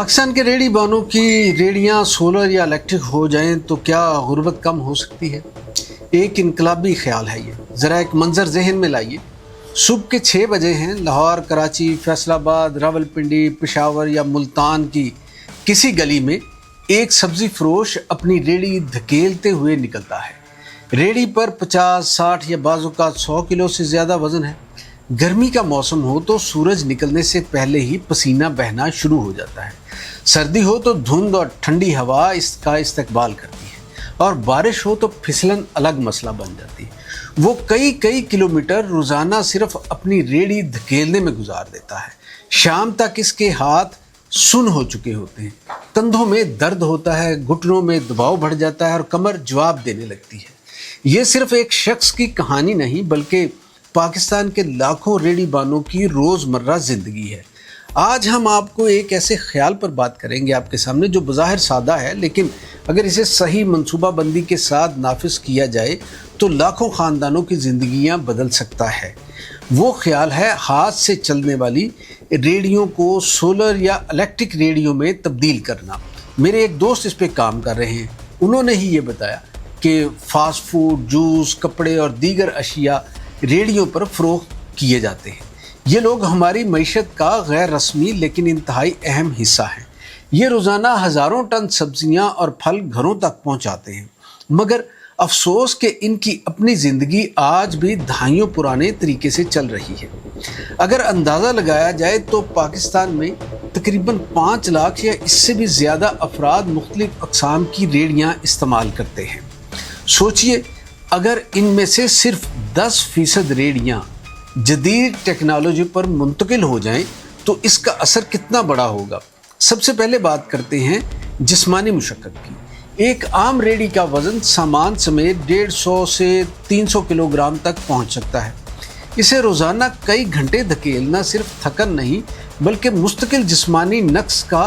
पाकिस्तान के रेडी बानों की रेडियां सोलर या इलेक्ट्रिक हो जाएं तो क्या गुर्बत कम हो सकती है। एक इनकलाबी ख्याल है ये। ज़रा एक मंजर जहन में लाइए। सुबह के 6 बजे हैं। लाहौर, कराची, फैसलाबाद, रावलपिंडी, पेशावर या मुल्तान की किसी गली में एक सब्ज़ी फरोश अपनी रेडी धकेलते हुए निकलता है। रेडी पर 50, 60 या बाज़ औक़ात 100 किलो से ज़्यादा वज़न है। गर्मी का मौसम हो तो सूरज निकलने से पहले ही पसीना बहना शुरू हो जाता है। सर्दी हो तो धुंध और ठंडी हवा इसका इस्तकबाल करती है, और बारिश हो तो फिसलन अलग मसला बन जाती है। वो कई कई किलोमीटर रोज़ाना सिर्फ अपनी रेडी धकेलने में गुजार देता है। शाम तक इसके हाथ सुन्न हो चुके होते हैं, कंधों में दर्द होता है, घुटनों में दबाव बढ़ जाता है और कमर जवाब देने लगती है। ये सिर्फ एक शख्स की कहानी नहीं, बल्कि पाकिस्तान के लाखों रेडी बानों की रोज़मर्रा ज़िंदगी है। आज हम आपको एक ऐसे ख्याल पर बात करेंगे आपके सामने जो बज़ाहिर सादा है, लेकिन अगर इसे सही मनसूबाबंदी के साथ नाफिज किया जाए तो लाखों ख़ानदानों की ज़िंदगियां बदल सकता है। वो ख्याल है हाथ से चलने वाली रेडियो को सोलर या इलेक्ट्रिक रेडियो में तब्दील करना। मेरे एक दोस्त इस पर काम कर रहे हैं। उन्होंने ही ये बताया कि फ़ास्ट फूड, जूस, कपड़े और दीगर अशिया रेडियो पर फ़रोख्त किए जाते हैं। ये लोग हमारी मईशत का गैर रस्मी लेकिन इंतहाई अहम हिस्सा हैं। ये रोज़ाना हज़ारों टन सब्जियां और फल घरों तक पहुंचाते हैं, मगर अफसोस कि इनकी अपनी ज़िंदगी आज भी दहाइयों पुराने तरीके से चल रही है। अगर अंदाज़ा लगाया जाए तो पाकिस्तान में तकरीबन 5 लाख या इससे भी ज़्यादा अफराद मुख्तलिफ़ अक़साम की रेडियाँ इस्तेमाल करते हैं। सोचिए, अगर इनमें से सिर्फ 10% रेडियाँ जदीद टेक्नोलॉजी पर मुंतकिल हो जाएं तो इसका असर कितना बड़ा होगा। सबसे पहले बात करते हैं जिस्मानी मुशक्क़त की। एक आम रेडी का वज़न सामान समेत 150 से 300 किलोग्राम तक पहुंच सकता है। इसे रोज़ाना कई घंटे धकेलना सिर्फ थकन नहीं, बल्कि मुस्तकिल जिस्मानी नक्स का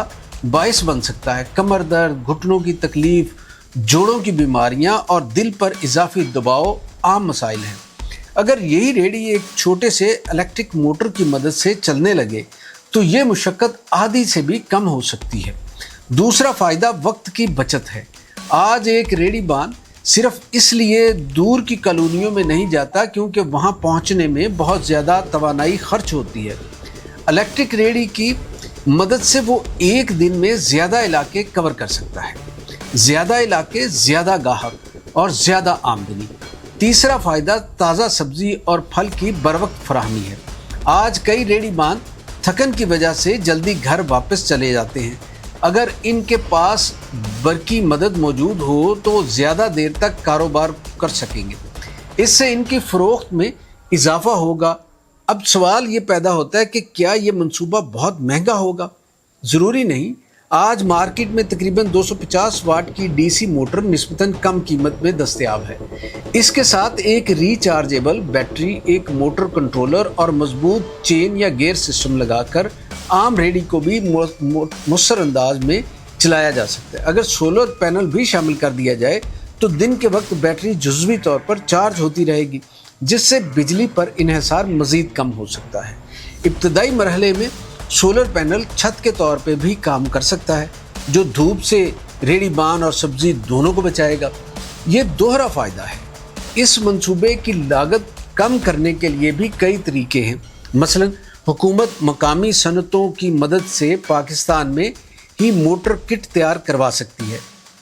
बायस बन सकता है। कमर दर्द, घुटनों की तकलीफ़, जोड़ों की बीमारियां और दिल पर इजाफी दबाव आम मसाइल हैं। अगर यही रेडी एक छोटे से इलेक्ट्रिक मोटर की मदद से चलने लगे तो ये मुशक्क़त आधी से भी कम हो सकती है। दूसरा फ़ायदा वक्त की बचत है। आज एक रेडी बान सिर्फ इसलिए दूर की कॉलोनियों में नहीं जाता क्योंकि वहाँ पहुँचने में बहुत ज़्यादा तवानाई खर्च होती है। इलेक्ट्रिक रेडी की मदद से वो एक दिन में ज़्यादा इलाके कवर कर सकता है। ज़्यादा इलाके, ज़्यादा गाहक और ज़्यादा आमदनी। तीसरा फ़ायदा ताज़ा सब्ज़ी और फल की बरवक्त फराहमी है। आज कई रेडी बान थकन की वजह से जल्दी घर वापस चले जाते हैं। अगर इनके पास बरकी मदद मौजूद हो तो ज़्यादा देर तक कारोबार कर सकेंगे। इससे इनकी फ़रोख्त में इजाफ़ा होगा। अब सवाल ये पैदा होता है कि क्या ये मंसूबा बहुत महंगा होगा? ज़रूरी नहीं। आज मार्केट में तकरीबन 250 वाट की डीसी मोटर निस्बतन कम कीमत में दस्तयाब है। इसके साथ एक रिचार्जेबल बैटरी, एक मोटर कंट्रोलर और मजबूत चेन या गियर सिस्टम लगाकर आम रेडी को भी मुयस्सर अंदाज में चलाया जा सकता है। अगर सोलर पैनल भी शामिल कर दिया जाए तो दिन के वक्त बैटरी जुज़वी तौर पर चार्ज होती रहेगी, जिससे बिजली पर इन्हिसार मज़ीद कम हो सकता है। इब्तदाई मरहले में सोलर पैनल छत के तौर पे भी काम कर सकता है, जो धूप से रेडी बान और सब्ज़ी दोनों को बचाएगा। ये दोहरा फ़ायदा है। इस मंसूबे की लागत कम करने के लिए भी कई तरीके हैं। मसलन हुकूमत मकामी सनतों की मदद से पाकिस्तान में ही मोटर किट तैयार करवा सकती है।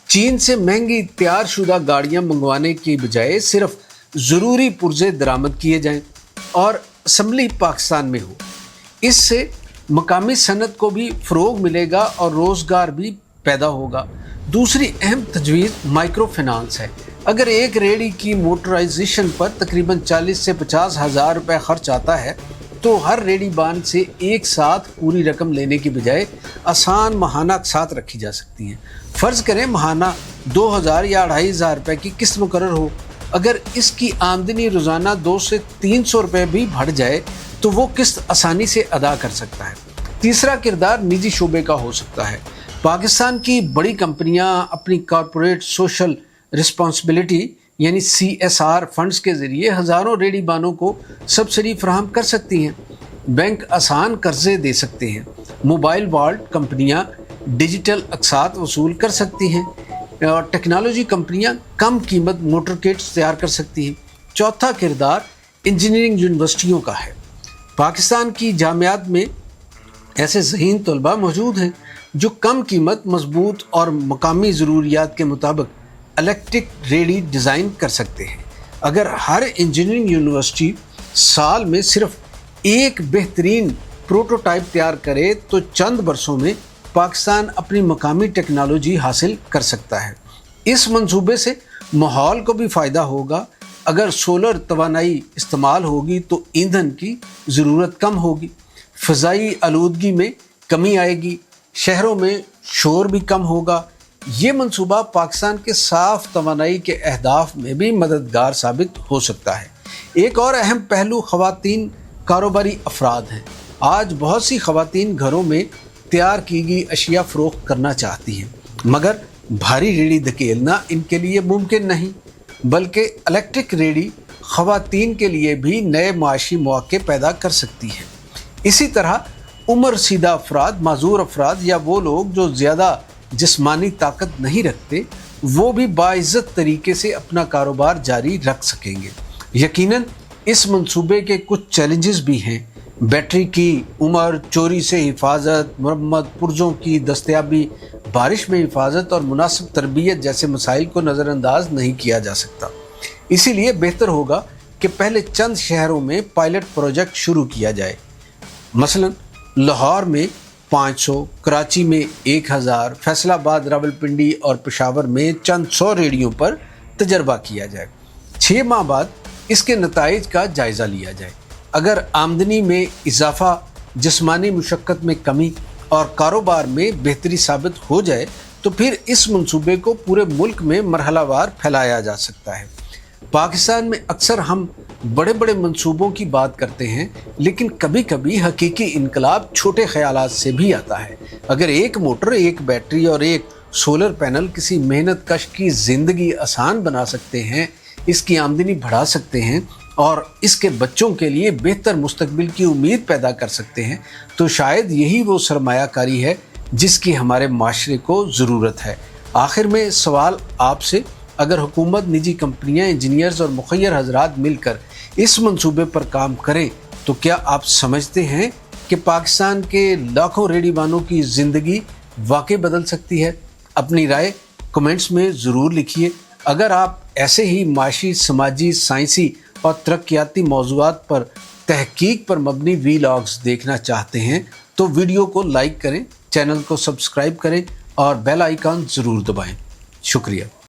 चीन से महंगी तैयार शुदा गाड़ियाँ मंगवाने की बजाय सिर्फ ज़रूरी पुर्जे दरामद किए जाएँ और असम्बली पाकिस्तान में हो। इससे मकामी सनत को भी फ़रोग़ मिलेगा और रोज़गार भी पैदा होगा। दूसरी अहम तजवीज़ माइक्रो फाइनेंस है। अगर एक रेडी की मोटराइजेशन पर तकरीबन 40 से 50 हज़ार रुपये खर्च आता है तो हर रेडी बान से एक साथ पूरी रकम लेने की बजाय आसान माहाना साथ रखी जा सकती हैं। फ़र्ज़ करें माहाना 2000 या 2500 रुपये की किस्त मुकर्रर हो। अगर इसकी आमदनी रोज़ाना 200 से 300 रुपये भी बढ़ जाए तो वो किस्त आसानी से अदा कर सकता है। तीसरा किरदार निजी शोबे का हो सकता है। पाकिस्तान की बड़ी कंपनियां अपनी कॉरपोरेट सोशल रिस्पॉन्सिबिलिटी यानी CSR फंड्स के ज़रिए हज़ारों रेडी बानों को सब्सिडी फराहम कर सकती हैं। बैंक आसान कर्जे दे सकते हैं। मोबाइल वॉल्ट कंपनियां डिजिटल अक़सात वसूल कर सकती हैं और टेक्नोलॉजी कंपनियां कम कीमत मोटर किट्स तैयार कर सकती हैं। चौथा किरदार इंजीनियरिंग यूनिवर्सिटियों का है। पाकिस्तान की जामियात में ऐसे ज़हीन तलबा मौजूद हैं जो कम कीमत, मजबूत और मकामी ज़रूरियात के मुताबिक इलेक्ट्रिक रेडी डिज़ाइन कर सकते हैं। अगर हर इंजीनियरिंग यूनिवर्सिटी साल में सिर्फ एक बेहतरीन प्रोटोटाइप तैयार करे तो चंद बरसों में पाकिस्तान अपनी मकामी टेक्नोलॉजी हासिल कर सकता है। इस मंसूबे से माहौल को भी फ़ायदा होगा। अगर सोलर तवानाई इस्तेमाल होगी तो ईंधन की ज़रूरत कम होगी, फ़ज़ाई आलूदगी में कमी आएगी, शहरों में शोर भी कम होगा। ये मंसूबा पाकिस्तान के साफ़ तवानाई के अहदाफ में भी मददगार साबित हो सकता है। एक और अहम पहलू ख़वातीन कारोबारी अफराद हैं। आज बहुत सी ख़वातीन घरों में तैयार की गई अशिया फ़रोख्त करना चाहती हैं, मगर भारी रेडी धकेलना इनके लिए मुमकिन नहीं, बल्कि इलेक्ट्रिक रेडी ख़वातीन के लिए भी नए माशी मौके पैदा कर सकती है। इसी तरह उम्र सीधा अफराद, माजूर अफराद या वो लोग जो ज़्यादा जिस्मानी ताकत नहीं रखते, वो भी बाइज़्ज़त तरीके से अपना कारोबार जारी रख सकेंगे। यकीनन इस मंसूबे के कुछ चैलेंजेस भी हैं। बैटरी की उम्र, चोरी से हिफाजत, मरम्मत, पुर्जों की दस्तयाबी, बारिश में हिफाजत और मुनासिब तरबियत जैसे मसाइल को नज़रअंदाज नहीं किया जा सकता। इसीलिए बेहतर होगा कि पहले चंद शहरों में पायलट प्रोजेक्ट शुरू किया जाए। मसलन लाहौर में 500, कराची में 1000, फैसलाबाद, रावलपिंडी और पेशावर में चंद 100 रेडियों पर तजर्बा किया जाए। 6 माह बाद इसके नताइज का जायज़ा लिया जाए। अगर आमदनी में इजाफा, जिस्मानी मुशक्क़त में कमी और कारोबार में बेहतरी साबित हो जाए तो फिर इस मंसूबे को पूरे मुल्क में मरहलावार फैलाया जा सकता है। पाकिस्तान में अक्सर हम बड़े बड़े मंसूबों की बात करते हैं, लेकिन कभी कभी हकीकी इनकलाब छोटे ख्यालात से भी आता है। अगर एक मोटर, एक बैटरी और एक सोलर पैनल किसी मेहनत कश की ज़िंदगी आसान बना सकते हैं, इसकी आमदनी बढ़ा सकते हैं और इसके बच्चों के लिए बेहतर मुस्तकबिल की उम्मीद पैदा कर सकते हैं, तो शायद यही वो सरमायाकारी है जिसकी हमारे माशरे को ज़रूरत है। आखिर में सवाल आपसे, अगर हुकूमत, निजी कंपनियां, इंजीनियर्स और मुखय्यर हजरात मिलकर इस मंसूबे पर काम करें तो क्या आप समझते हैं कि पाकिस्तान के लाखों रेडी वालों की ज़िंदगी वाकई बदल सकती है? अपनी राय कमेंट्स में ज़रूर लिखिए। अगर आप ऐसे ही माशी, समाजी, साइंसी और तरक्याती मौज़ूआत पर तहकीक पर मबनी वीलॉग्स देखना चाहते हैं तो वीडियो को लाइक करें, चैनल को सब्सक्राइब करें और बेल आइकन ज़रूर दबाएं। शुक्रिया।